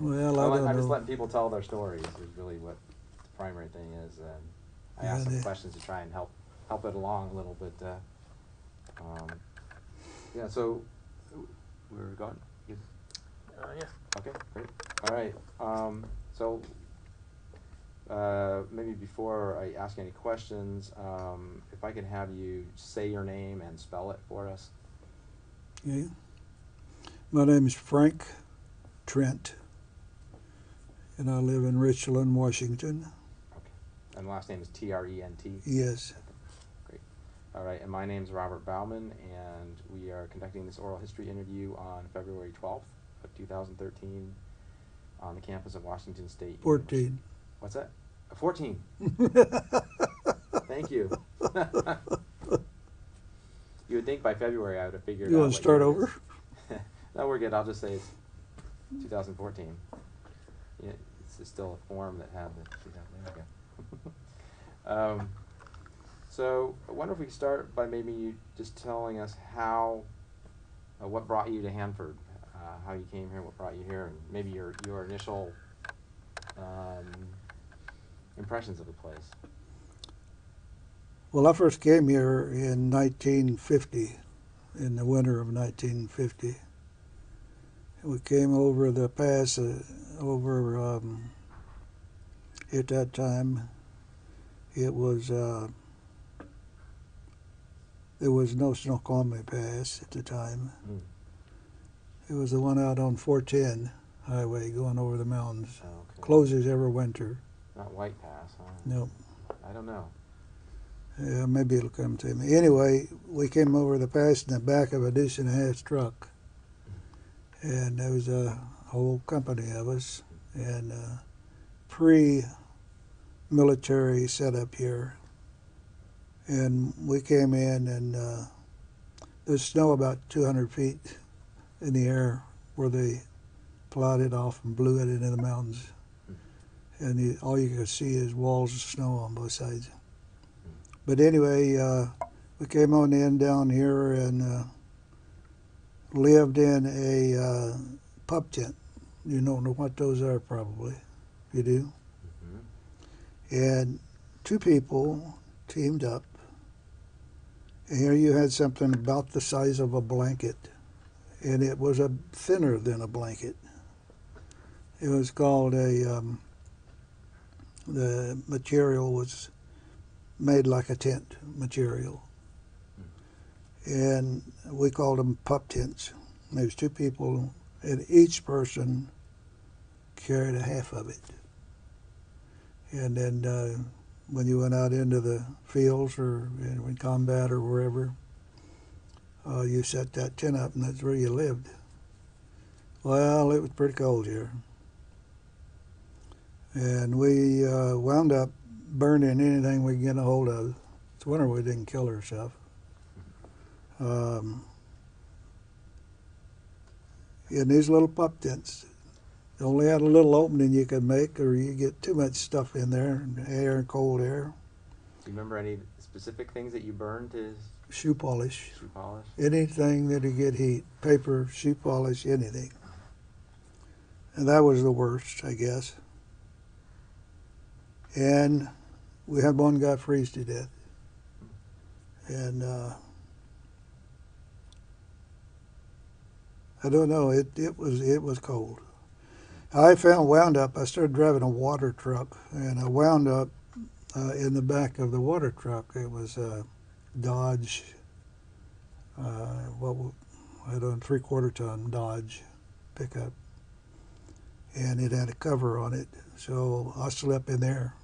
Well, I don't I'm just know. letting people tell their stories is really what the primary thing is. I Yeah, ask some questions to try and help it along a little bit. Um, yeah, so we're going. Yes. Yeah. Okay, great. All right. So maybe before I ask any questions, if I could have you say your name and spell it for us. okay. My name is Frank Trent, and I live in Richland, Washington. Okay. And the last name is Trent. Yes. Okay, great. All right. And my name is Robert Bauman, and we are conducting this oral history interview on February 12th of 2013 on the campus of Washington State University. 14. What's that? 14. Thank you. You would think by February I would have figured You out want to what start year it over? is. No, we're good. I'll just say it's 2014. Yeah, it's still a form that had the 2000. Okay. So I wonder if we could start by maybe you just telling us what brought you to Hanford, how you came here, what brought you here, and maybe your initial um, impressions of the place. Well, I first came here in 1950, in the winter of 1950. We came over the pass at that time. It was there was no Snoqualmie Pass at the time. Mm. It was the one out on 410 highway going over the mountains. Okay. Closes every winter. Not White Pass, huh? No. I don't know. Yeah, maybe it'll come to me. Anyway, we came over the pass in the back of a deuce and a half truck. And there was a whole company of us. And pre-military setup here. And we came in, and there's snow about 200 feet in the air where they plowed it off and blew it into the mountains. And all you could see is walls of snow on both sides. But anyway, we came on in down here and lived in a pup tent. You don't know what those are, probably. You do? Mm-hmm. And two people teamed up. And here you had something about the size of a blanket. And it was thinner than a blanket. It was called the material was made like a tent material. And we called them pup tents. There was two people, and each person carried a half of it. And then when you went out into the fields or in combat or wherever, you set that tent up, and that's where you lived. Well, it was pretty cold here. And we wound up burning anything we could get a hold of. It's a wonder we didn't kill ourselves. In these little pup tents, they only had a little opening you could make, or you get too much stuff in there, air and cold air. Do you remember any specific things that you burned to Shoe polish. shoe polish? Anything that would get heat. Paper, shoe polish, anything. And that was the worst, I guess. And we had one guy freeze to death. And I don't know, it was cold. I wound up, I started driving a water truck, and I wound up in the back of the water truck. It was a Dodge, I don't know, 3/4 ton Dodge pickup. And it had a cover on it, so I slept in there.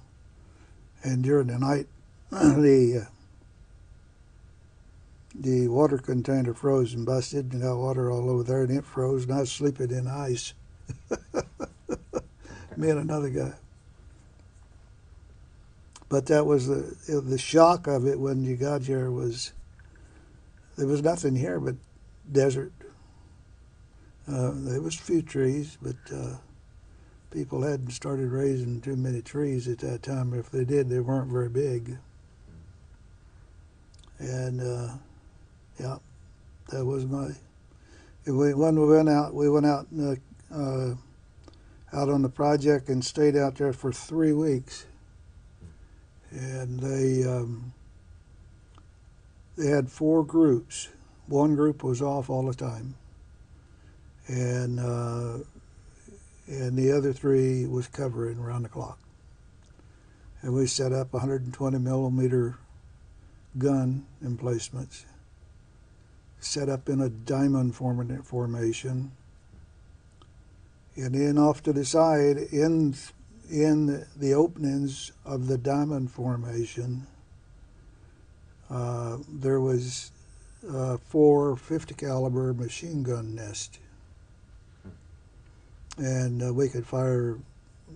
And during the night, the water container froze and busted, and got water all over there, and it froze, and I was sleeping in ice. Me and another guy. But that was the shock of it when you got here there was nothing here but desert. There was a few trees, but people hadn't started raising too many trees at that time. If they did, they weren't very big. And yeah, that was when we went out. We went out out on the project and stayed out there for 3 weeks. And they had 4 groups. One group was off all the time, and the other 3 was covering around the clock. And we set up 120 millimeter gun emplacements, set up in a diamond formation, and then off to the side in the openings of the diamond formation, there was 4 50 caliber machine gun nests, and we could fire,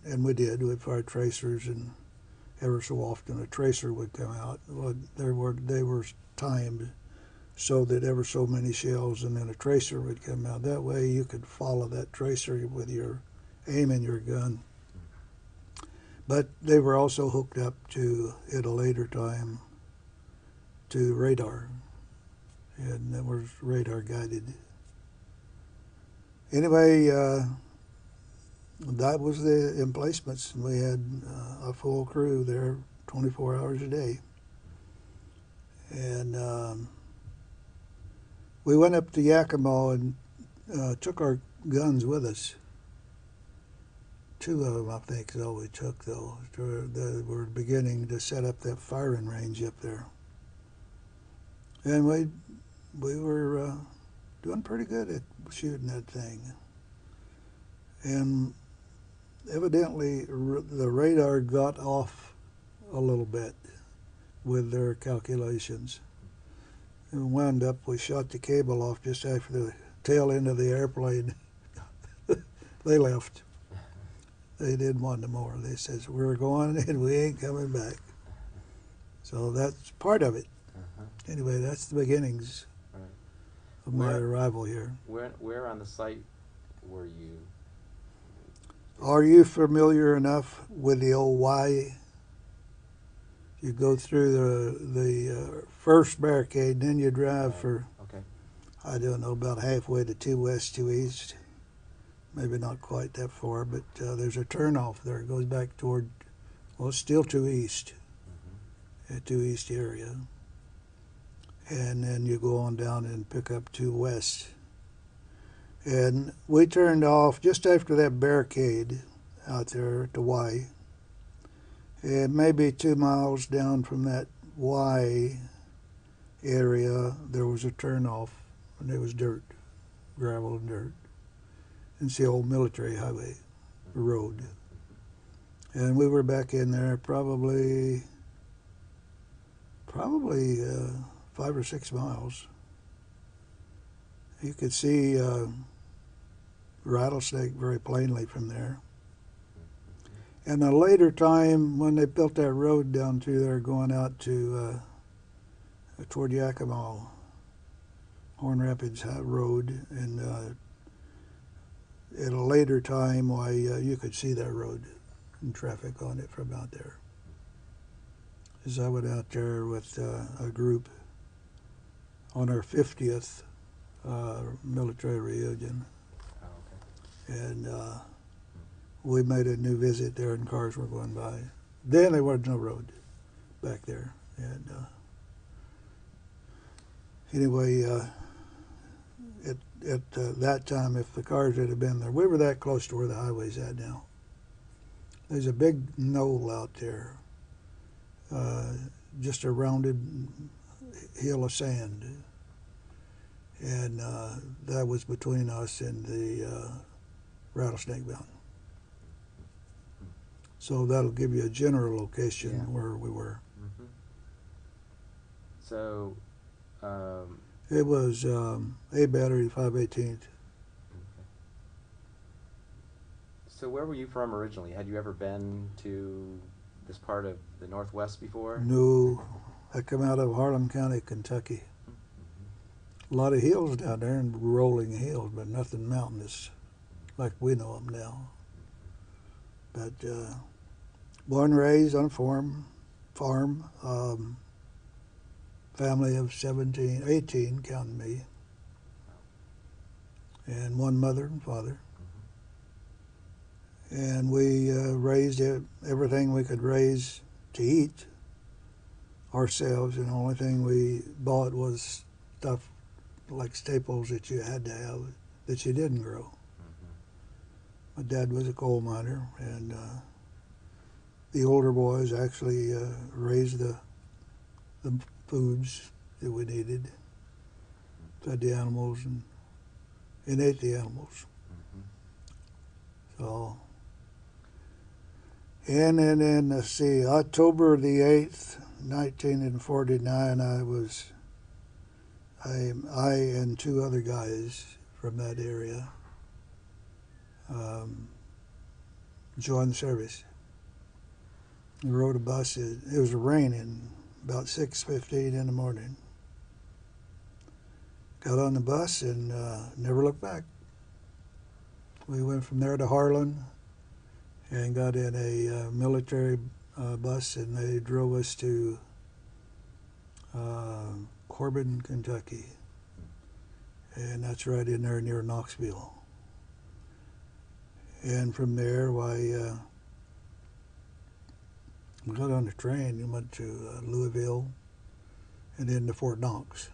and we did. We'd fire tracers, and ever so often a tracer would come out. Well, they were timed so that ever so many shells, and then a tracer would come out. That way you could follow that tracer with your aiming your gun. But they were also hooked up to, at a later time, to radar, and that was radar guided. Anyway, that was the emplacements. We had a full crew there 24 hours a day. And we went up to Yakima and took our guns with us. 2 of them, I think, is all we took, though. They were beginning to set up that firing range up there. And we were doing pretty good at shooting that thing. And evidently, the radar got off a little bit with their calculations. And wound up, we shot the cable off just after the tail end of the airplane. They left. They didn't want no more. They says, we're going and we ain't coming back. So that's part of it. Anyway, that's the beginnings of my arrival here. Where on the site were you? Are you familiar enough with the old Y? You go through the first barricade, then you drive for, I don't know, about halfway to 2 west, 2 east. Maybe not quite that far, but there's a turnoff there. It goes back toward, well, it's still 2 east, at 2 east area. And then you go on down and pick up 2 west. And we turned off just after that barricade out there at the Y. And maybe 2 miles down from that Y area, there was a turnoff, and it was dirt, gravel and dirt. It's the old military highway road. And we were back in there probably 5 or 6 miles. You could see Rattlesnake very plainly from there. And a later time, when they built that road down through there going out to toward Yakima, Horn Rapids Road, and at a later time, why you could see that road and traffic on it from out there. As I went out there with a group on our 50th military reunion, and we made a new visit there, and cars were going by. Then there was no road back there, and anyway, at that time, if the cars had been there, we were that close to where the highway's at now. There's a big knoll out there, just a rounded hill of sand, and that was between us and the Rattlesnake Mountain. So that'll give you a general location where we were. So it was A Battery, 518th. So where were you from originally? Had you ever been to this part of the Northwest before? No, I come out of Harlan County, Kentucky. A lot of hills down there and rolling hills, but nothing mountainous like we know them now. But born and raised on a farm, family of 18 counting me, and one mother and father. and we raised everything we could raise to eat ourselves, and the only thing we bought was stuff like staples that you had to have that you didn't grow. Mm-hmm. My dad was a coal miner, and the older boys actually raised the foods that we needed, fed the animals, and ate the animals. Mm-hmm. So, and then let's see, October the 8th, 1949, I and two other guys from that area joined the service. We rode a bus. It was raining about 6:15 in the morning. Got on the bus and never looked back. We went from there to Harlan and got in a military bus, and they drove us to Corbin, Kentucky, and that's right in there near Knoxville. And from there, we got on the train and went to Louisville, and then to Fort Knox.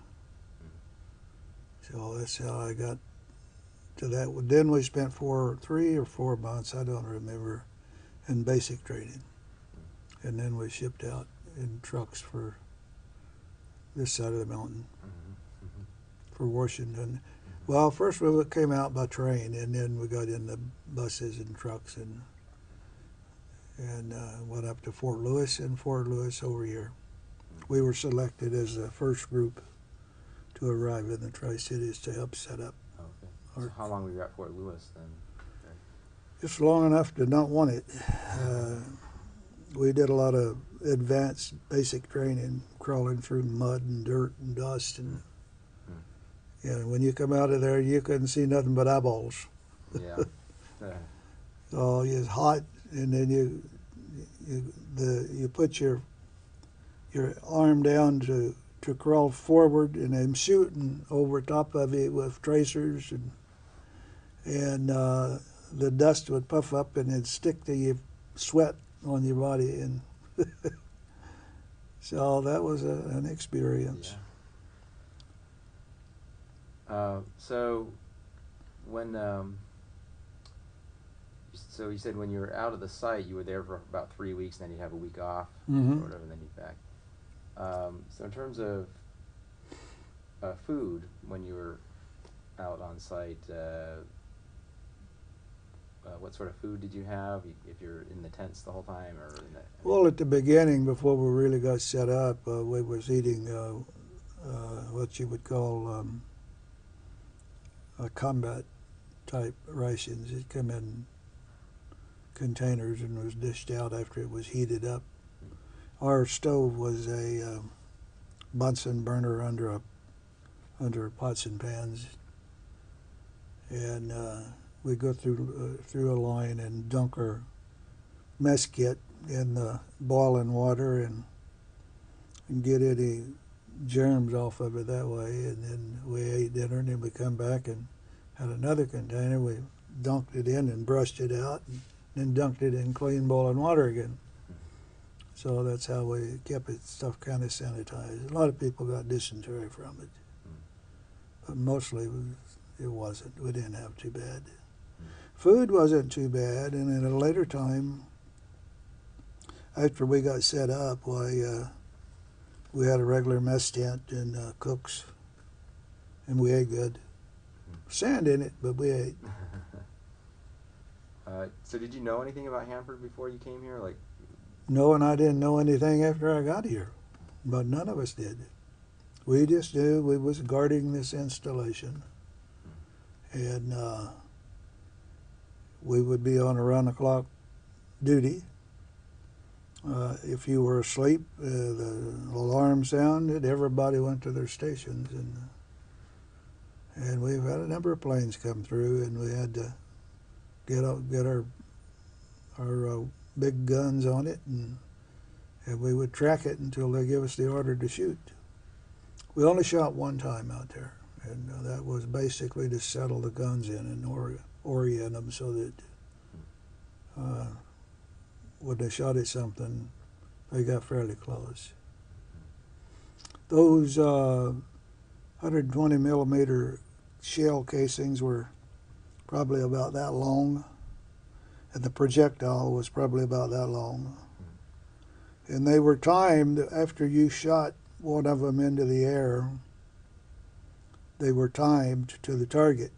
So that's how I got to that. Then we spent 3 or 4 months, I don't remember, in basic training, and then we shipped out in trucks for this side of the mountain, for Washington. Well, first we came out by train, and then we got in the buses and trucks and went up to Fort Lewis, and Fort Lewis over here. We were selected as the first group to arrive in the Tri-Cities to help set up. Okay. So how long were you at Fort Lewis then? Okay. Just long enough to not want it. We did a lot of advanced basic training, crawling through mud and dirt and dust, and when you come out of there, you couldn't see nothing but eyeballs. Yeah. So it's hot, and then you put your arm down to crawl forward, and I'm shooting over top of it with tracers, and the dust would puff up and it'd stick to your sweat on your body, and so that was an experience. Yeah. So when so you said when you were out of the site, you were there for about 3 weeks, and then you have a week off or whatever, and then you're back. So in terms of food, when you were out on site, what sort of food did you have? If you're in the tents the whole time, or in the, Well, at the beginning, before we really got set up, we was eating what you would call combat type rations. It come in containers and was dished out after it was heated up. Our stove was a Bunsen burner under pots and pans, and we go through a line and dunk our mess kit in the boiling water and get any germs off of it that way. And then we ate dinner, and then we come back and had another container. We dunked it in and brushed it out, and then dunked it in clean boiling water again. So that's how we kept it stuff kind of sanitized. A lot of people got dysentery from it, but mostly it wasn't. We didn't have too bad. Food wasn't too bad, and at a later time, after we got set up, we had a regular mess tent and cooks, and we ate good. Sand in it, but we ate. So did you know anything about Hanford before you came here? Like, No, and I didn't know anything after I got here, but none of us did. We just knew we was guarding this installation, and we would be on around-the-clock duty. If you were asleep, the alarm sounded, everybody went to their stations, and we've had a number of planes come through, and we had to get our big guns on it, and we would track it until they give us the order to shoot. We only shot one time out there, and that was basically to settle the guns in and orient them so that when they shot at something, they got fairly close. Those 120 millimeter shell casings were probably about that long, and the projectile was probably about that long. And they were timed after you shot one of them into the air. They were timed to the target,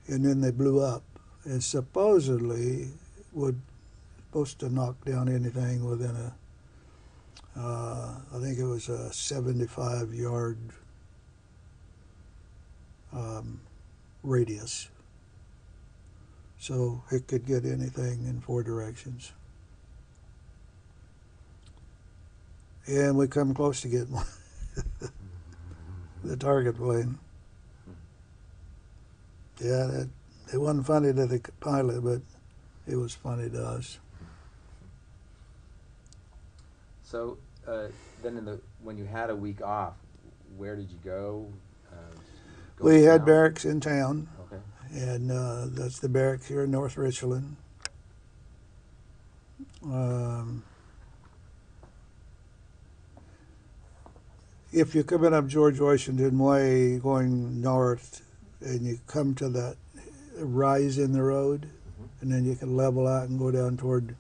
and then they blew up. And supposedly would supposed to knock down anything within I think it was a 75-yard radius. So it could get anything in 4 directions. And we come close to getting the target plane. Yeah, it wasn't funny to the pilot, but it was funny to us. So then when you had a week off, where did you go? We had town? barracks in town, Okay. and that's the barracks here in North Richland. If you're coming up George Washington Way going north, and you come to that rise in the road, and then you can level out and go down toward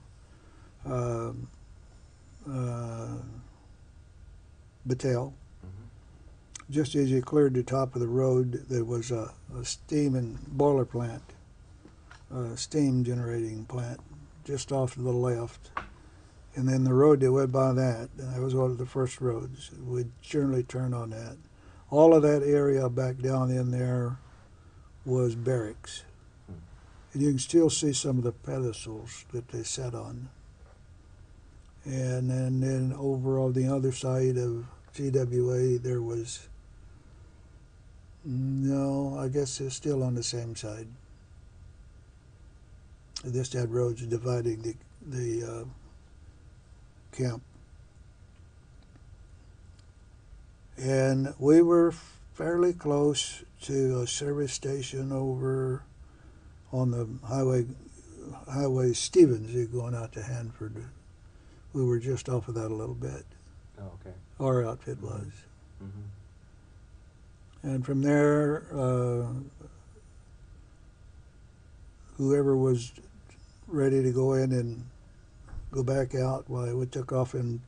Battelle. Just as you cleared the top of the road, there was a steam and boiler plant, a steam generating plant, just off to the left. And then the road that went by that was one of the first roads. We'd generally turn on that. All of that area back down in there was barracks. And you can still see some of the pedestals that they sat on. And then over on the other side of GWA, there was, no, I guess it's still on the same side. It just had roads dividing the camp. And we were fairly close to a service station over on the highway Stevens, you're going out to Hanford. We were just off of that a little bit. Oh, okay. Our outfit was. Mm-hmm. And from there, whoever was ready to go in and go back out, well, we took off in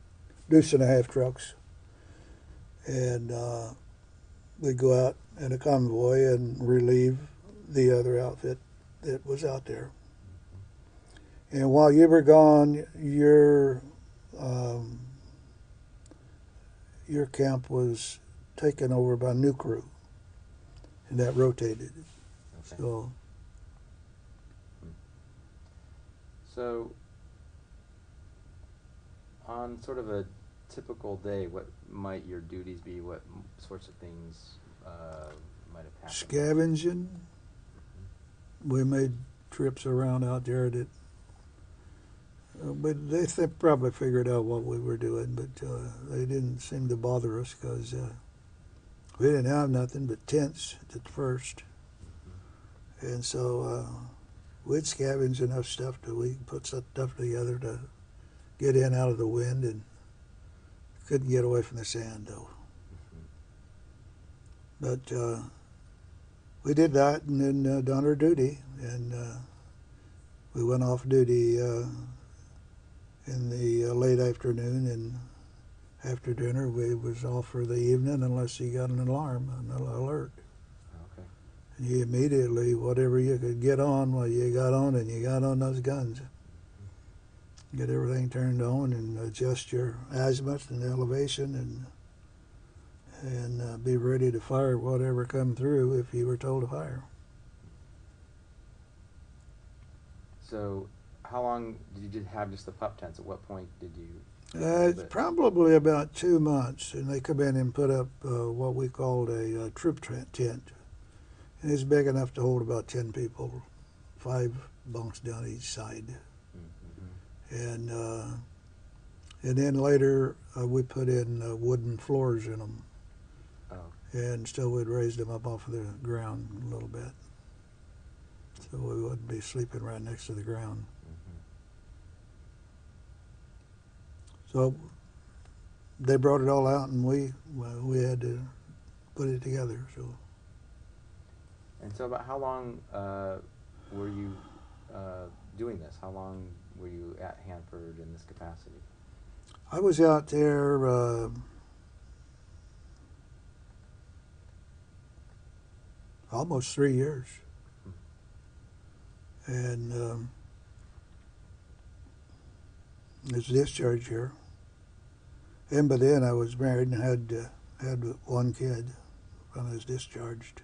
deuce and a half trucks. And we'd go out in a convoy and relieve the other outfit that was out there. And while you were gone, your camp was taken over by a new crew, and that rotated. Okay. So on sort of a typical day, what might your duties be? What sorts of things might have happened? Scavenging. We made trips around out there that, but they probably figured out what we were doing, but they didn't seem to bother us because we didn't have nothing but tents at first. And so we'd scavenge enough stuff that we could put some stuff together to get in out of the wind, and couldn't get away from the sand though. But we did that and then done our duty, and we went off duty in the late afternoon, and after dinner we was off for the evening unless you got an alarm, an alert. Okay. And you immediately, whatever you could get on, well, you got on, and you got on those guns. Get everything turned on and adjust your azimuth and elevation, and be ready to fire whatever come through if you were told to fire. So how long did you have just the pup tents? At what point did you? Probably about 2 months, and they come in and put up what we called a troop tent. And it's big enough to hold about 10 people, 5 bunks down each side. And then later we put in wooden floors in them. Oh. And still we'd raise them up off of the ground a little bit, so we wouldn't be sleeping right next to the ground. Mm-hmm. So they brought it all out, and we had to put it together. So And so, about how long were you doing this? How long were you at Hanford in this capacity? I was out there almost 3 years, and was discharged here. And by then I was married and had one kid when I was discharged.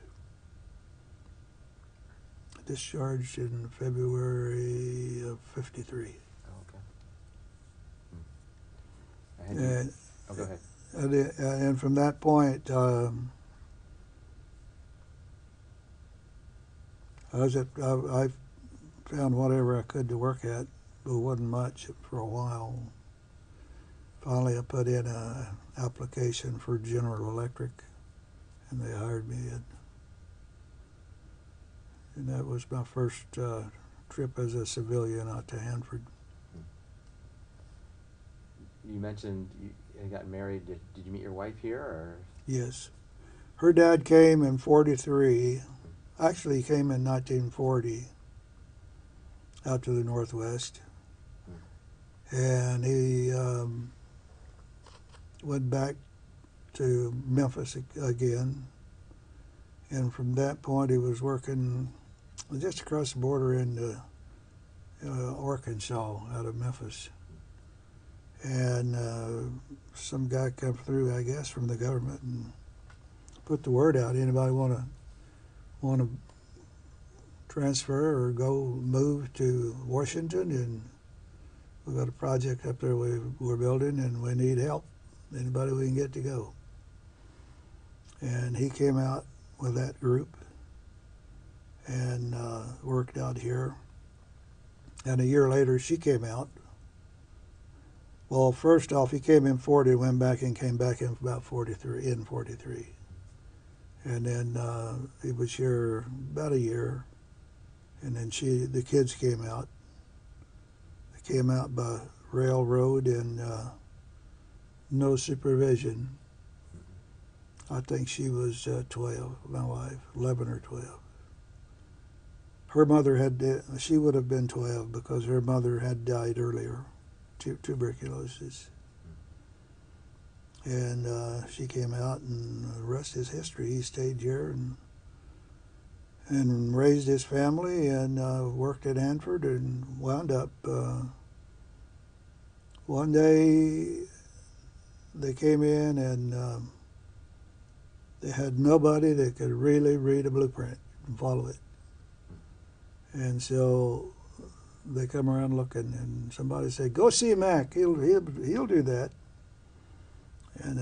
Discharged in February of '53. Oh, okay. And, oh, go ahead. and from that point, I found whatever I could to work at, but it wasn't much for a while. Finally, I put in an application for General Electric, and they hired me. And that was my first trip as a civilian out to Hanford. You mentioned you got married. Did you meet your wife here, or? Yes. Her dad came in '43. Actually, he came in 1940 out to the Northwest. And he went back to Memphis again. And from that point, he was working just across the border in Arkansas, out of Memphis. And some guy come through, I guess, from the government and put the word out. Anybody want to transfer or move to Washington? And we got a project up there we're building, and we need help. Anybody we can get to go. And he came out with that group and worked out here. And a year later, she came out. Well, first off, he came in '40, went back and came back in about '43. And then he was here about a year. And then the kids came out. They came out by railroad and no supervision. I think she was 12, my wife, 11 or 12. Her mother she would have been 12 because her mother had died earlier, tuberculosis. And she came out, and the rest is history. He stayed here and raised his family and worked at Hanford and wound up. One day they came in and they had nobody that could really read a blueprint and follow it. And so they come around looking, and somebody said, "Go see Mac. He'll do that." And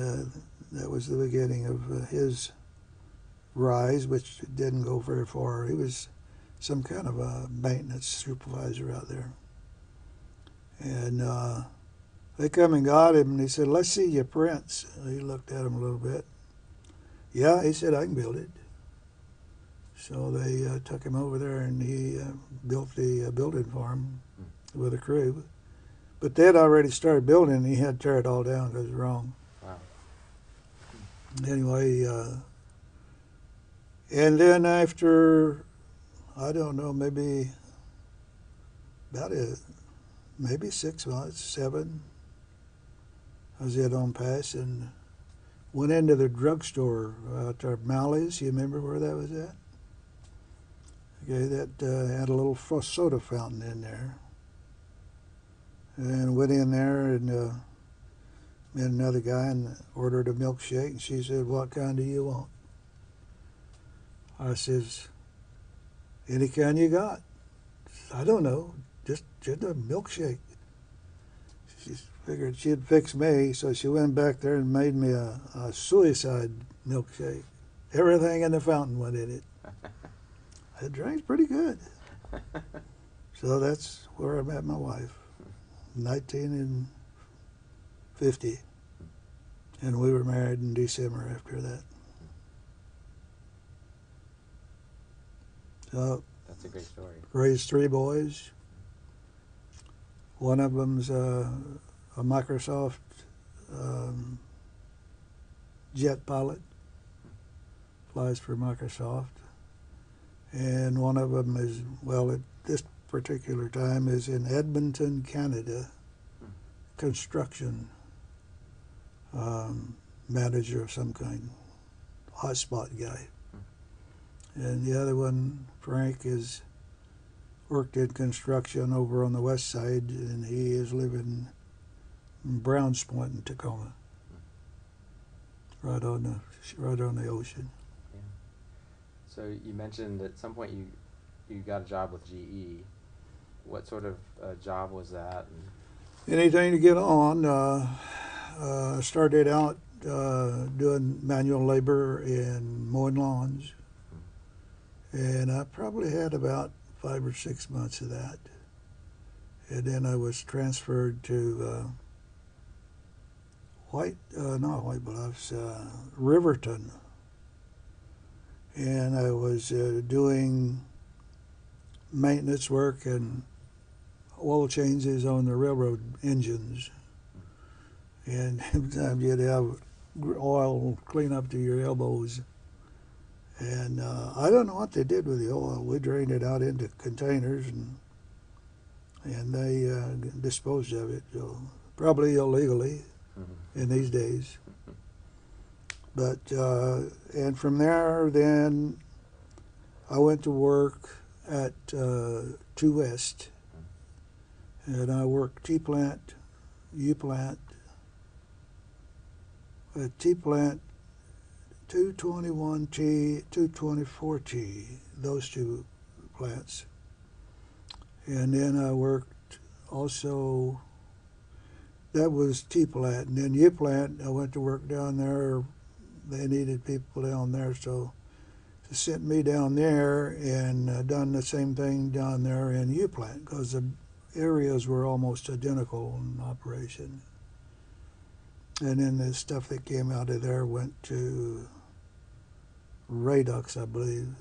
that was the beginning of his rise, which didn't go very far. He was some kind of a maintenance supervisor out there. And they come and got him, and he said, "Let's see your prints." He looked at him a little bit. Yeah, he said, "I can build it." So they took him over there, and he built the building for him with a crew. But they'd already started building, and he had to tear it all down because it was wrong. Wow. Anyway, and then after, I don't know, maybe maybe 6 months, 7, I was at on pass and went into the drugstore out there, Mally's. You remember where that was at? Okay, that had a little soda fountain in there. And went in there and met another guy and ordered a milkshake. And she said, "What kind do you want?" I says, "Any kind you got." "I don't know, just a milkshake." She figured she'd fix me, so she went back there and made me a suicide milkshake. Everything in the fountain went in it. It drank pretty good. So that's where I met my wife, 1950. And we were married in December after that. So That's a great story. raised 3 boys. One of them's a Microsoft um, jet pilot, flies for Microsoft. And one of them is, well, at this particular time, is in Edmonton, Canada, construction manager of some kind, hotspot guy. And the other one, Frank, is worked in construction over on the west side, and he is living in Browns Point in Tacoma, right on the ocean. Yeah. So you mentioned at some point you got a job with GE. What sort of job was that? Anything to get on. Started out doing manual labor in mowing lawns, and I probably had about 5 or 6 months of that. And then I was transferred to not White Bluffs, Riverton. And I was doing maintenance work and oil changes on the railroad engines. And sometimes you'd have oil clean up to your elbows. And I don't know what they did with the oil. We drained it out into containers, and they disposed of it, so probably illegally in these days. But and from there, then I went to work at 2 West, and I worked T plant, U plant, T plant, 221T, 224T, those two plants. And then I worked also, that was T plant, and then U plant, I went to work down there. They needed people down there, so they sent me down there and done the same thing down there in U plant, because the areas were almost identical in operation. And then the stuff that came out of there went to Radux, I believe.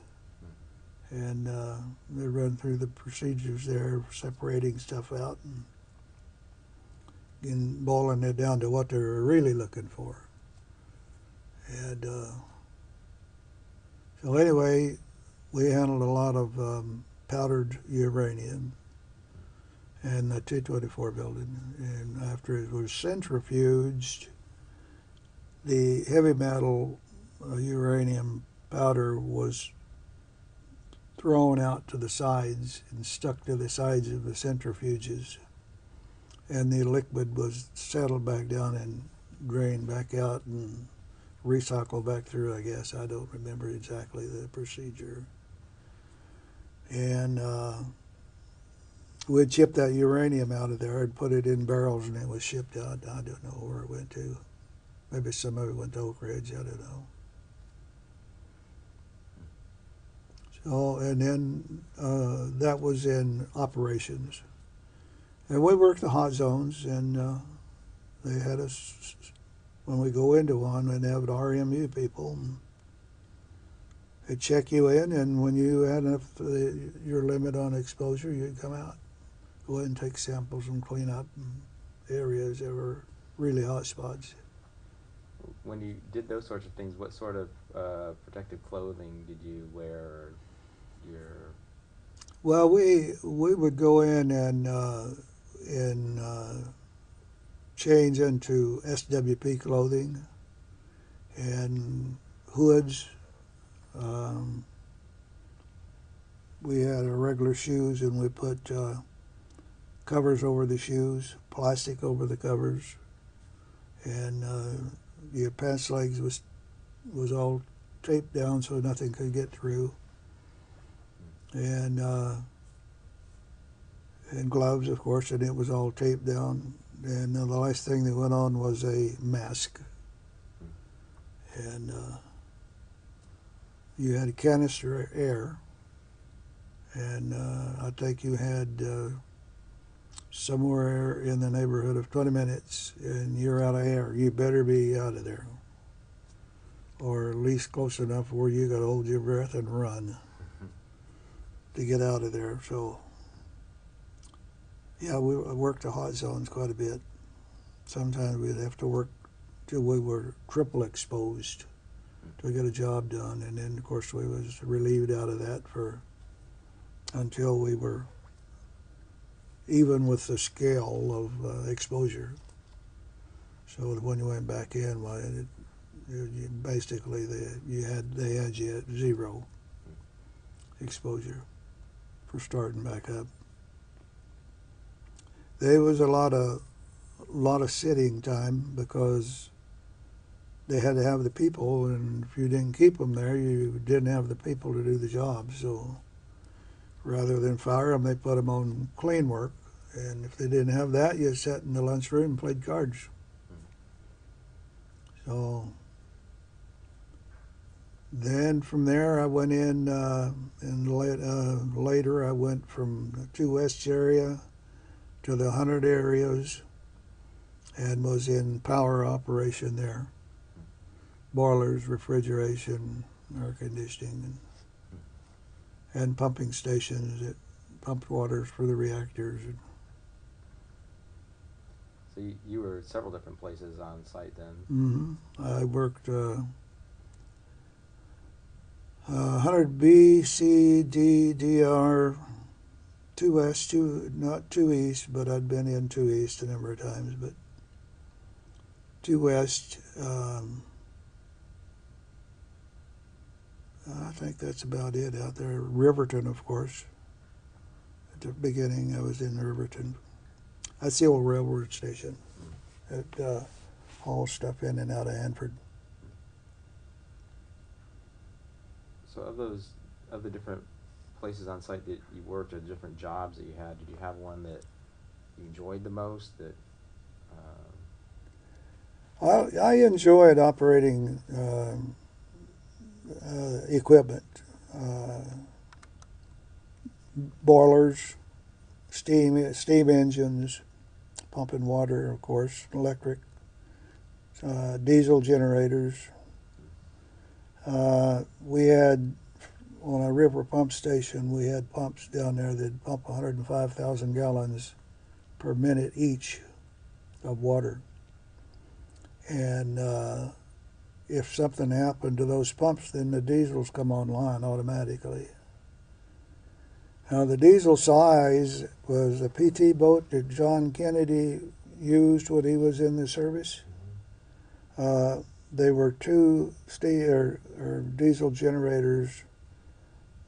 And they run through the procedures there, separating stuff out and boiling it down to what they were really looking for. And so anyway, we handled a lot of powdered uranium in the 224 building. And after it was centrifuged, the heavy metal uranium powder was thrown out to the sides and stuck to the sides of the centrifuges, and the liquid was settled back down and drained back out and recycled back through, I guess. I don't remember exactly the procedure. And we'd chip that uranium out of there and put it in barrels, and it was shipped out. I don't know where it went to. Maybe some of it went to Oak Ridge, I don't know. So, and then that was in operations. And we worked the hot zones, and they had us, when we go into one, and they have RMU people. They'd check you in, and when you had enough, your limit on exposure, you'd come out. Go ahead and take samples and clean up areas that were really hot spots. When you did those sorts of things, what sort of protective clothing did you wear? Well, we would go in and change into SWP clothing and hoods. We had our regular shoes, and we put covers over the shoes, plastic over the covers, and your pants legs was all taped down so nothing could get through, and gloves, of course, and it was all taped down. And the last thing that went on was a mask, and you had a canister of air, and I think you had somewhere in the neighborhood of 20 minutes, and you're out of air. You better be out of there, or at least close enough where you got to hold your breath and run to get out of there. So, yeah, we worked the hot zones quite a bit. sometimes we'd have to work till we were triple exposed to get a job done, and then of course we was relieved out of that for until we were even with the scale of exposure. So when you went back in, well, basically they had you at zero exposure for starting back up. There was a lot of sitting time because they had to have the people, and if you didn't keep them there, you didn't have the people to do the job. So rather than fire them, they put them on clean work, and if they didn't have that, you sat in the lunchroom and played cards. So then from there, I went in, and later I went from the 2 West area to the 100 areas and was in power operation there. Boilers, refrigeration, air conditioning, and pumping stations that pumped waters for the reactors. So you were at several different places on site then? Mm-hmm. I worked 100 B, C, D, DR, 2 West, not 2 East, but I'd been in 2 East a number of times, but 2 West, I think that's about it out there. Riverton, of course. At the beginning, I was in Riverton. That's the old railroad station. It hauls stuff in and out of Hanford. So of the different places on site that you worked, or different jobs that you had, did you have one that you enjoyed the most? That I enjoyed operating equipment, boilers, steam engines, pumping water, of course, electric, diesel generators. We had, on a river pump station, we had pumps down there that pump 105,000 gallons per minute each of water. And if something happened to those pumps, then the diesels come online automatically. Now, the diesel size was a PT boat that John Kennedy used when he was in the service. They were 2 diesel generators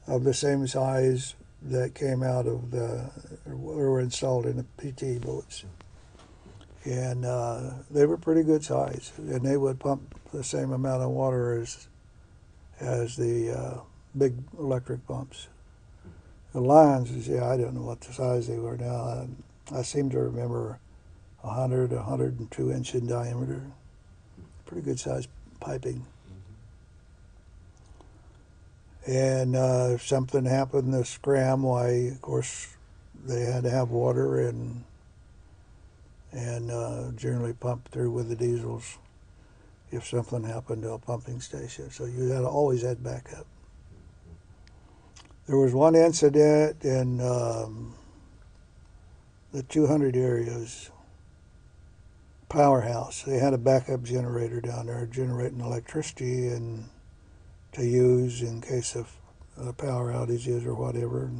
of the same size that came out of were installed in the PT boats. And they were pretty good size, and they would pump the same amount of water as the big electric pumps. The lines, I don't know what the size they were now. I seem to remember 102 inch in diameter. Pretty good size piping. And if something happened to scram, why, of course, they had to have water and generally pump through with the diesels if something happened to a pumping station. So you always had backup. There was one incident in the 200 areas powerhouse. They had a backup generator down there generating electricity and to use in case of power outages or whatever.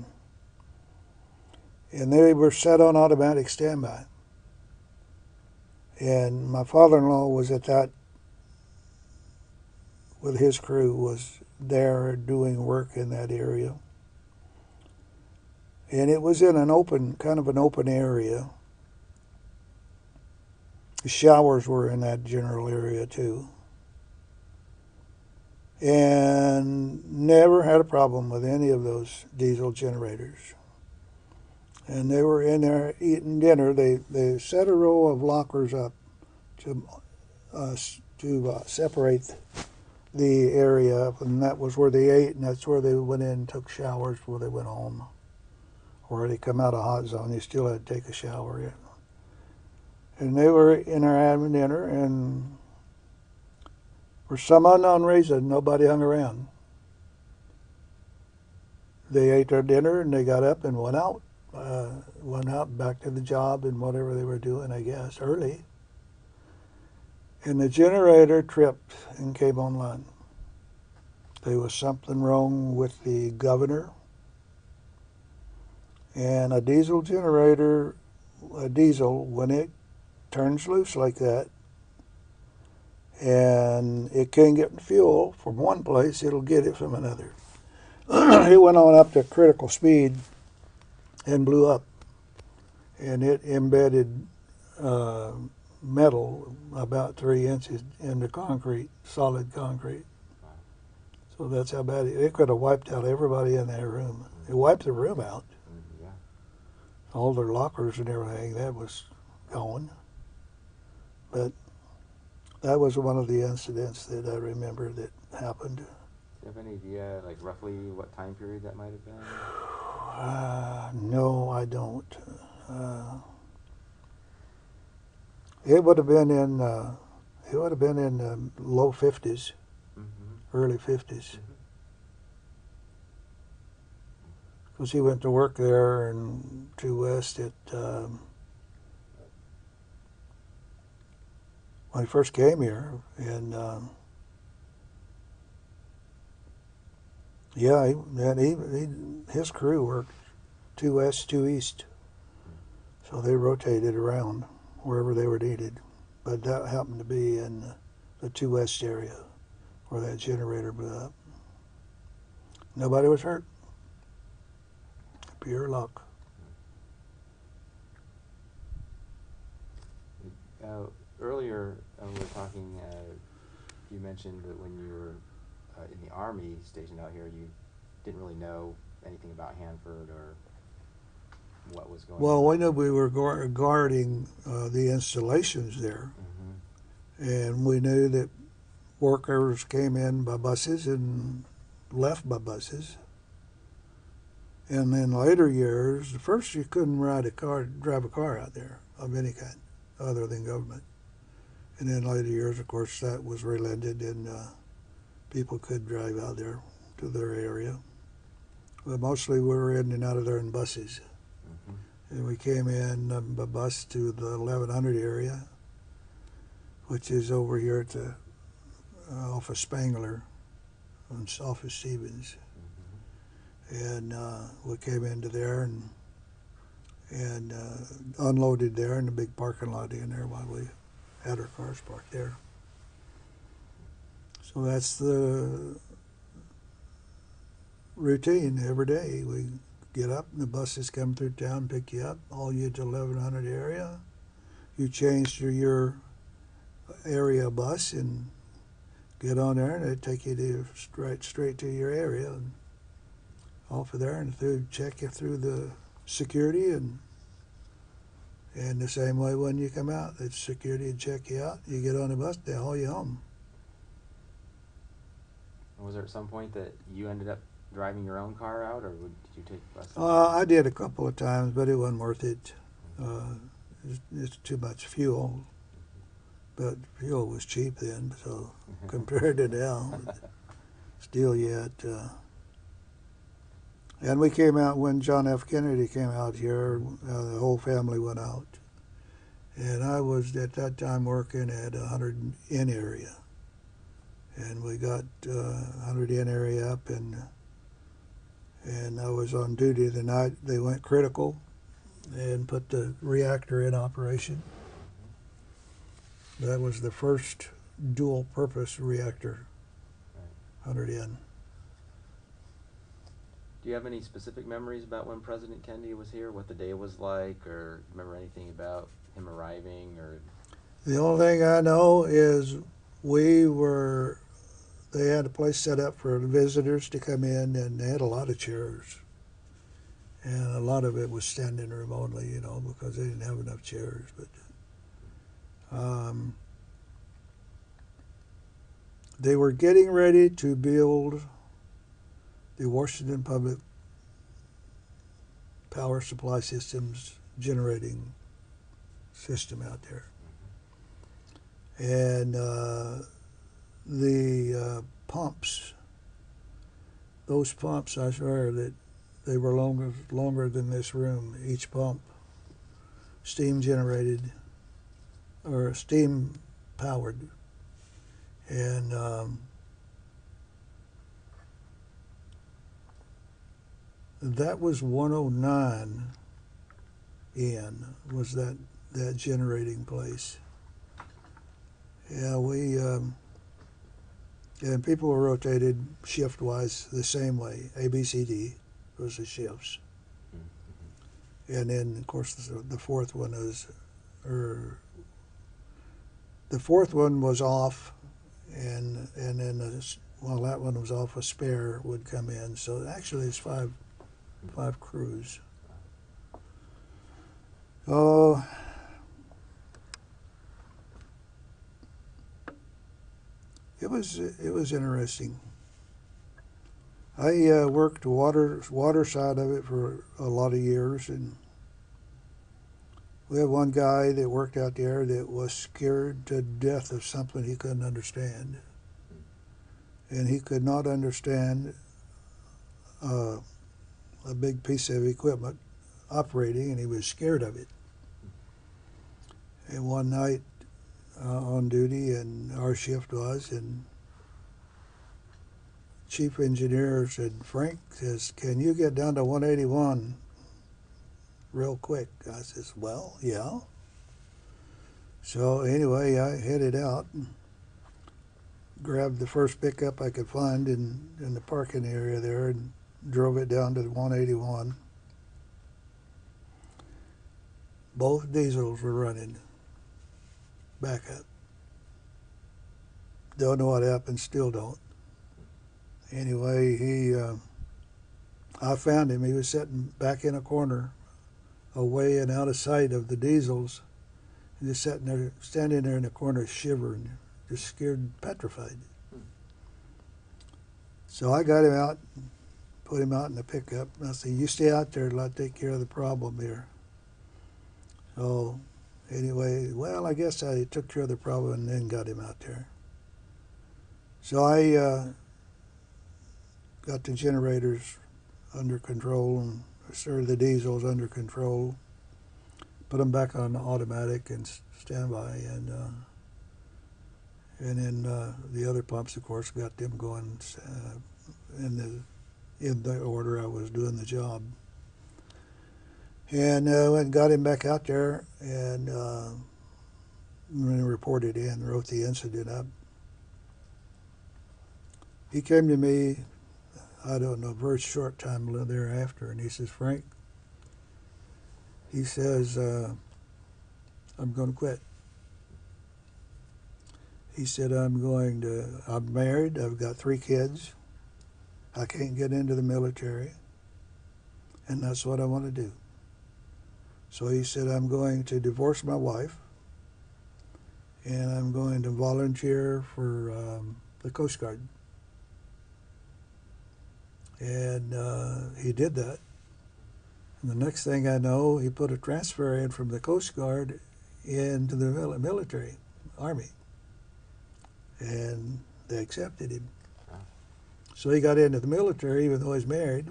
And they were set on automatic standby. And my father-in-law was at that, with his crew, was there doing work in that area. And it was in kind of an open area. The showers were in that general area too. And never had a problem with any of those diesel generators. And they were in there eating dinner. They set a row of lockers up to separate the area, and that was where they ate, and that's where they went in and took showers before they went home. Or they come out of hot zone, you still had to take a shower. And they were in there having dinner, and for some unknown reason, nobody hung around. They ate their dinner, and they got up and went out back to the job and whatever they were doing, I guess, early. and the generator tripped and came online. There was something wrong with the governor, and a diesel generator, a diesel, when it turns loose like that, and it can't get fuel from one place, it'll get it from another. It went on up to critical speed and blew up, and it embedded uh, metal about 3 inches into concrete, solid concrete. So that's how bad it could have wiped out everybody in that room. It wiped the room out. Yeah. All their lockers and everything, that was gone. But that was one of the incidents that I remember that happened. Do you have any idea, like roughly what time period that might have been? No, I don't. It would have been in the low 50s, early 50s. Because he went to work there in True West when he first came here, and yeah, his crew worked 2 West, 2 East, so they rotated around wherever they were needed. But that happened to be in the 2 West area where that generator blew up. Nobody was hurt. Pure luck. Earlier, we were talking, you mentioned that when you were in the Army stationed out here, you didn't really know anything about Hanford or what was going on. Well, we knew we were guarding the installations there, and we knew that workers came in by buses and left by buses. And in later years, at first you couldn't drive a car out there of any kind other than government. And in later years, of course, that was relented and people could drive out there to their area. But mostly we were in and out of there in buses. And we came in by bus to the 1100 area, which is over here at the off of Spangler, off of Stevens. And we came into there and unloaded there in the big parking lot in there while we had our cars parked there. So that's the routine every day. We get up and the buses come through town, pick you up, haul you to 1100 area. You change to your area bus and get on there, and they take you to straight to your area. And off of there, and check you through the security, and the same way when you come out, the security would check you out. You get on the bus, they haul you home. Was there at some point that you ended up driving your own car out, or did you take the bus? I did a couple of times, but it wasn't worth it. It's too much fuel. But fuel was cheap then, so compared to now, still yet. And we came out when John F. Kennedy came out here. The whole family went out, and I was at that time working at 100 N area, and we got 100 N area up, and I was on duty the night they went critical, and put the reactor in operation. That was the first dual-purpose reactor, 100 N. Do you have any specific memories about when President Kennedy was here, what the day was like, or remember anything about him arriving? Or The only thing I know is they had a place set up for the visitors to come in, and they had a lot of chairs. And a lot of it was standing remotely, because they didn't have enough chairs. But they were getting ready to build the Washington Public Power Supply Systems generating system out there. And the pumps, those pumps, I swear that they were longer than this room. Each pump, steam generated, or steam powered And that was 109 in, was that generating place. Yeah, and people were rotated shift-wise the same way. A, B, C, D was the shifts. And then, of course, the fourth one or the fourth one was off, and then while that one was off, a spare would come in. So actually, it's five crews. Oh, it was interesting. I worked the water side of it for a lot of years, and we had one guy that worked out there that was scared to death of something he couldn't understand, and he could not understand uh, a big piece of equipment operating, and he was scared of it. And one night on duty, and our shift was, and chief engineer said, "Frank says, can you get down to 181 real quick?" I says, "Well, yeah." So anyway, I headed out and grabbed the first pickup I could find in the parking area there and drove it down to 181. Both diesels were running back up. Don't know what happened, still don't. Anyway, I found him. He was sitting back in a corner, away and out of sight of the diesels, and just standing there in the corner, shivering, just scared, petrified. So I got him out, put him out in the pickup, and I said, "You stay out there till I take care of the problem here." So anyway, well, I guess I took care of the problem and then got him out there. So I got the generators under control and started the diesels under control, put them back on automatic and standby, and then the other pumps, of course, got them going in the order I was doing the job. And went and got him back out there, and when he reported in, wrote the incident up. He came to me, I don't know, a very short time thereafter, and he says, "Frank," he says, "I'm going to quit." He said, I'm married, I've got 3 kids, I can't get into the military, and that's what I want to do. So he said, I'm going to divorce my wife, and I'm going to volunteer for the Coast Guard. And he did that. And the next thing I know, he put a transfer in from the Coast Guard into the military, Army. And they accepted him. So he got into the military even though he's married.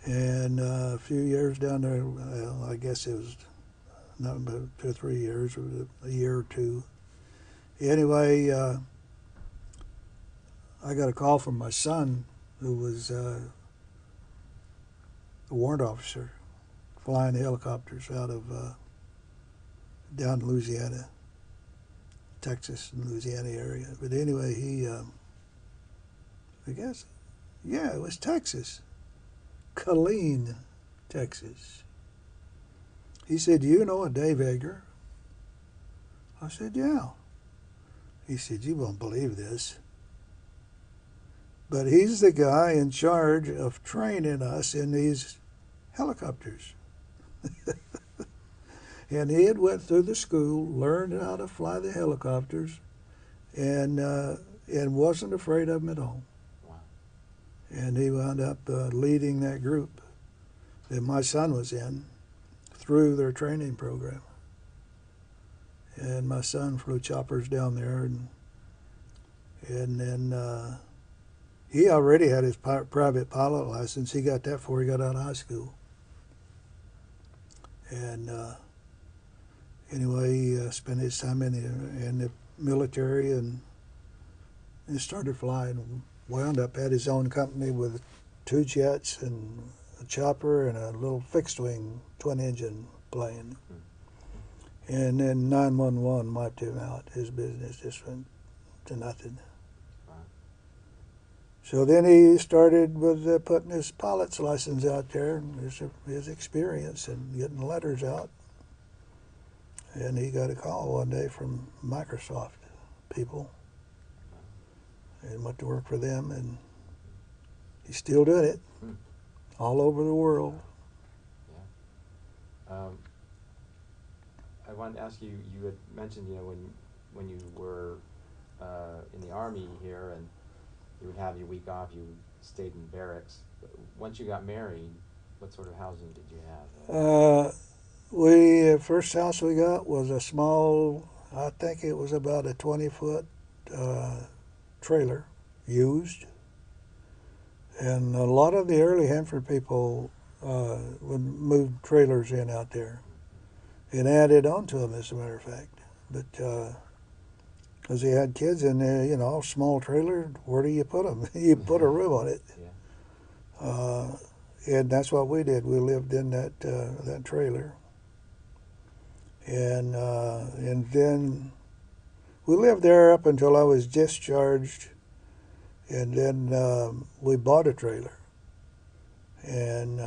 And a few years down there, well, I guess it was not about 2 or 3 years, or a year or two. Anyway, I got a call from my son, who was a warrant officer, flying helicopters out of down to Louisiana, Texas and Louisiana area. But anyway, he, I guess, yeah, it was Texas, Killeen, Texas. He said, "Do you know a Dave Egger?" I said, "Yeah." He said, "You won't believe this, but he's the guy in charge of training us in these helicopters." And he had went through the school, learned how to fly the helicopters, and wasn't afraid of them at all. Wow. And he wound up leading that group that my son was in through their training program. And my son flew choppers down there, and then he already had his private pilot license. He got that before he got out of high school. And anyway, he spent his time in the military, and He started flying, wound up, had his own company with 2 jets and a chopper and a little fixed wing twin engine plane. And then 911 wiped him out. His business just went to nothing. Wow. So then he started with putting his pilot's license out there, and his experience and getting letters out. And he got a call one day from Microsoft people and went to work for them, and he's still doing it all over the world. Yeah. I wanted to ask you, you had mentioned, when you were in the Army here and you would have your week off, you stayed in barracks. But once you got married, what sort of housing did you have? First house we got was a small, I think it was about a 20-foot trailer, used. And a lot of the early Hanford people would move trailers in out there and added on to them, as a matter of fact. But because they had kids in there, small trailer, where do you put them? You put a room on it. Yeah. And that's what we did. We lived in that trailer. And then we lived there up until I was discharged, and then we bought a trailer. And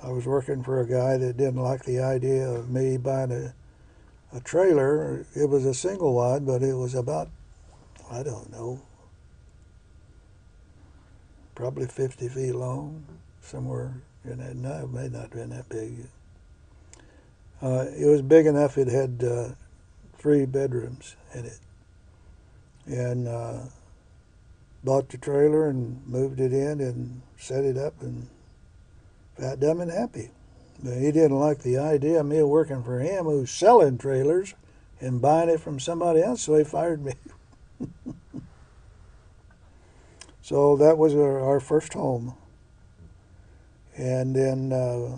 I was working for a guy that didn't like the idea of me buying a trailer. It was a single wide, but it was about, I don't know, probably 50 feet long, somewhere in that. No, it may not have been that big. It was big enough. It had 3 bedrooms in it. And bought the trailer and moved it in and set it up and fat, dumb, and happy. But he didn't like the idea of me working for him, who's selling trailers and buying it from somebody else, so he fired me. So that was our first home. And then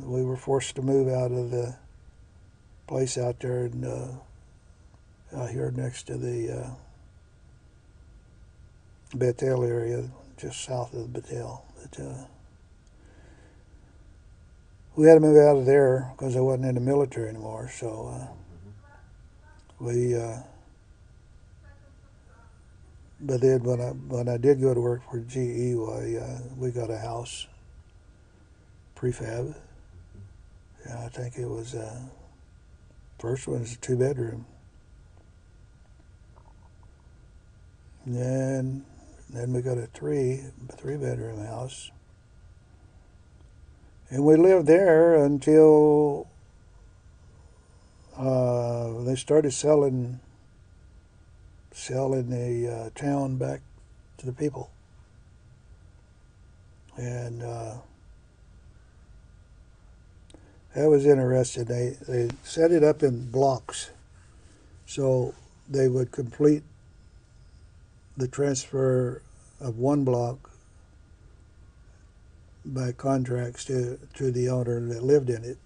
we were forced to move out of the place out there out here next to the Bethel area, just south of Bethel. But we had to move out of there because I wasn't in the military anymore. So but then when I did go to work for GE, we got a house, prefab. Yeah, I think it was first one was a 2-bedroom. And then we got a 3-bedroom house. And we lived there until they started selling the town back to the people. And that was interesting. They set it up in blocks. So they would complete the transfer of one block by contracts to the owner that lived in it.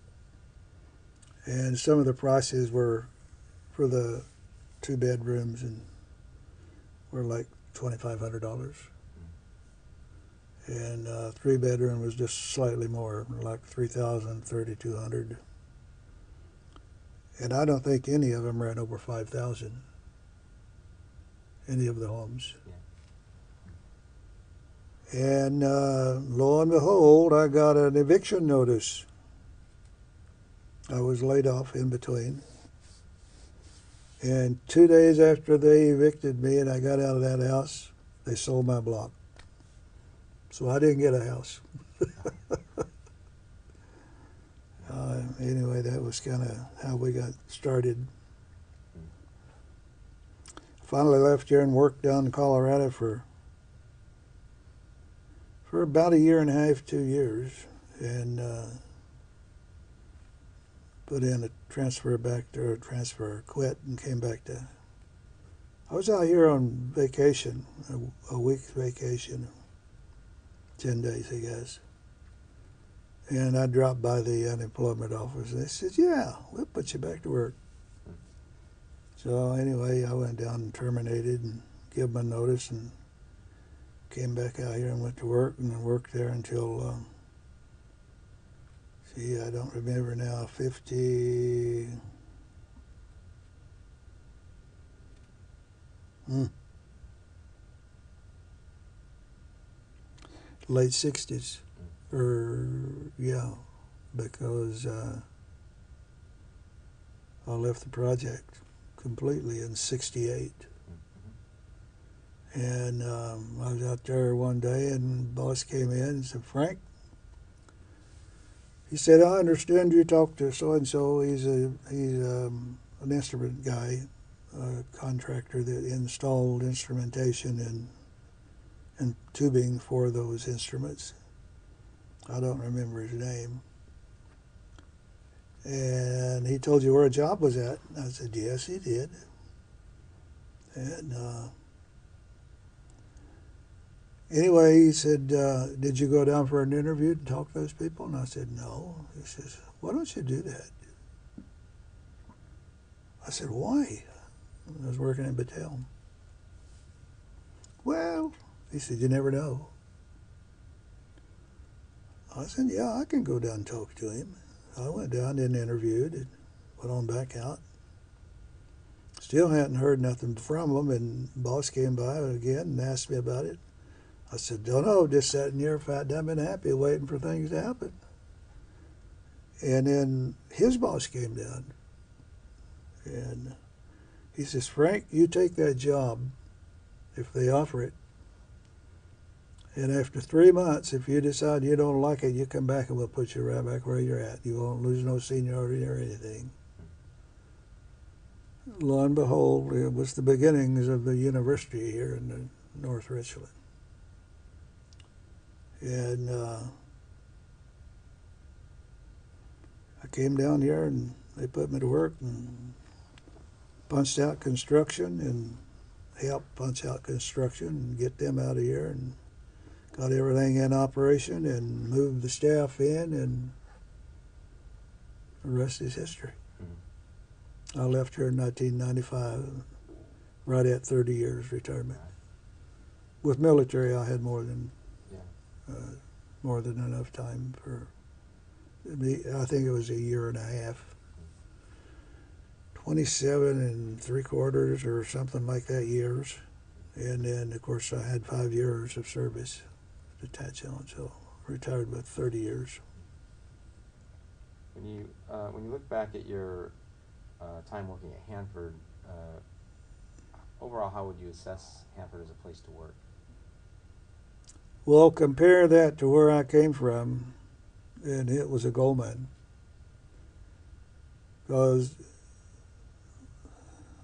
And some of the prices were for the 2 bedrooms and were like $2,500. And 3-bedroom was just slightly more, like $3,000, $3,200. And I don't think any of them ran over 5,000. Any of the homes. Yeah. And lo and behold, I got an eviction notice. I was laid off in between. And 2 days after they evicted me and I got out of that house, they sold my block. So I didn't get a house. Anyway, that was kind of how we got started. Finally left here and worked down in Colorado for about 1.5 years, 2 years, and put in a quit and came back to. I was out here on vacation, a week's vacation, 10 days, I guess. And I dropped by the unemployment office, and they said, "Yeah, we'll put you back to work." So anyway, I went down and terminated and give my notice and came back out here and went to work, and then worked there until, I don't remember now, 50, late 60s, or, yeah, because I left the project completely in 68. And I was out there one day, and the boss came in and said, "Frank," he said, "I understand you talked to so-and-so. He's an instrument guy, a contractor that installed instrumentation and tubing for those instruments. I don't remember his name. And he told you where a job was at." I said, "Yes, he did." And anyway, he said, "Did you go down for an interview to talk to those people?" And I said, "No." He says, "Why don't you do that?" I said, "Why?" I was working in Battelle. "Well," he said, "you never know." I said, "Yeah, I can go down and talk to him." I went down and interviewed and went on back out. Still hadn't heard nothing from him, and the boss came by again and asked me about it. I said, "Don't know, just sitting here fat, dumb, and happy, waiting for things to happen." And then his boss came down, and he says, "Frank, you take that job if they offer it. And after 3 months, if you decide you don't like it, you come back and we'll put you right back where you're at. You won't lose no seniority or anything." Lo and behold, it was the beginnings of the university here in the North Richland. And I came down here, and they put me to work and punched out construction and helped punch out construction and get them out of here, and got everything in operation and moved the staff in, and the rest is history. I left here in 1995, right at 30 years retirement. With military, I had more than enough time for me. I think it was a year and a half, 27 3/4 or something like that years. And then, of course, I had 5 years of service attached on, so retired with 30 years. When you look back at your time working at Hanford, overall, how would you assess Hanford as a place to work? Well, compare that to where I came from, and it was a gold mine. Because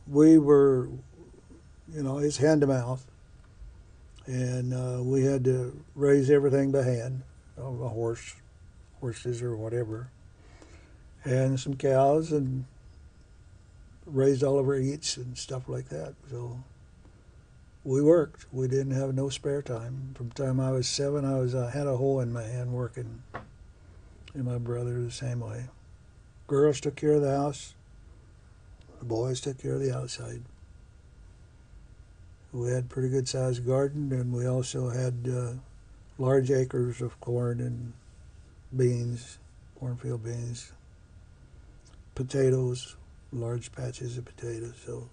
we were, it's hand to mouth, and we had to raise everything by hand, a horses or whatever, and some cows, and raised all of our eats and stuff like that. So we worked. We didn't have no spare time. From the time I was 7, I had a hole in my hand working, and my brother the same way. Girls took care of the house. The boys took care of the outside. We had a pretty good sized garden, and we also had large acres of corn and beans, cornfield beans, potatoes, large patches of potatoes. So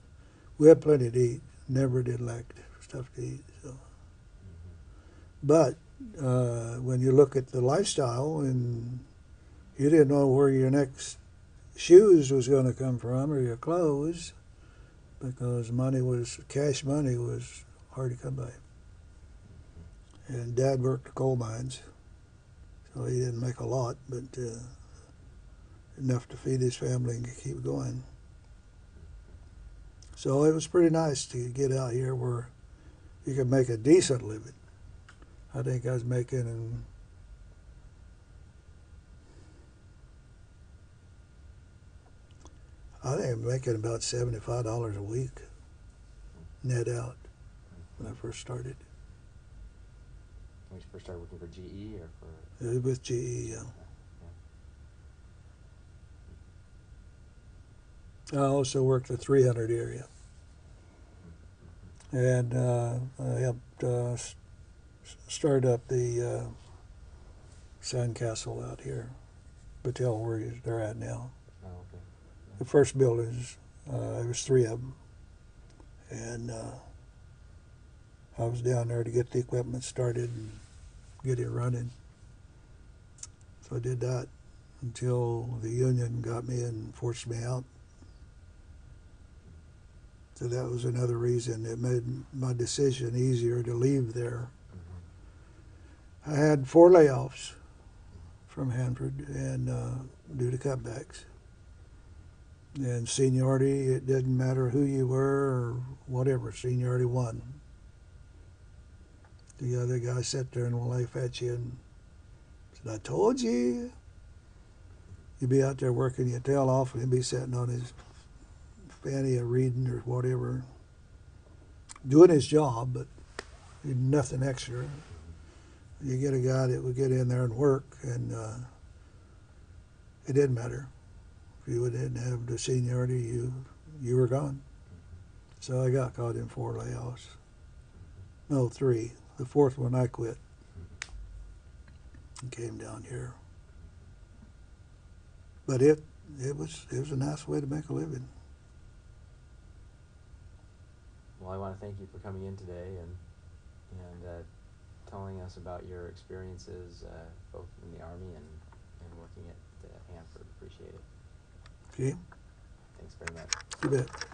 we had plenty to eat. Never did lack stuff to eat. So, but when you look at the lifestyle, and you didn't know where your next shoes was going to come from or your clothes, because cash money was hard to come by. And Dad worked the coal mines, so he didn't make a lot, but enough to feed his family and keep going. So it was pretty nice to get out here where you could make a decent living. I think I was making about $75 a week net out when I first started. When you first started working for GE or for? It was with GE, yeah. I also worked the 300 area. and I helped start up the Sandcastle out here, Battelle, where they're at now. Oh, okay. The first buildings, there was 3 of them, and I was down there to get the equipment started and get it running. So I did that until the union got me and forced me out. So that was another reason it made my decision easier to leave there. Mm-hmm. I had 4 layoffs from Hanford and due to cutbacks. And seniority, it didn't matter who you were or whatever, seniority won. The other guy sat there and laugh at you and said, I told you. You'd be out there working your tail off and he'd be sitting on his fanny or reading or whatever, doing his job, but nothing extra. You get a guy that would get in there and work, and it didn't matter. If you didn't have the seniority, you were gone. So I got caught in 4 layoffs. No, 3. The 4th one I quit and came down here. But it was a nice way to make a living. Well, I want to thank you for coming in today and telling us about your experiences both in the Army and working at Hanford. Appreciate it. Okay? Thanks very much. You bet.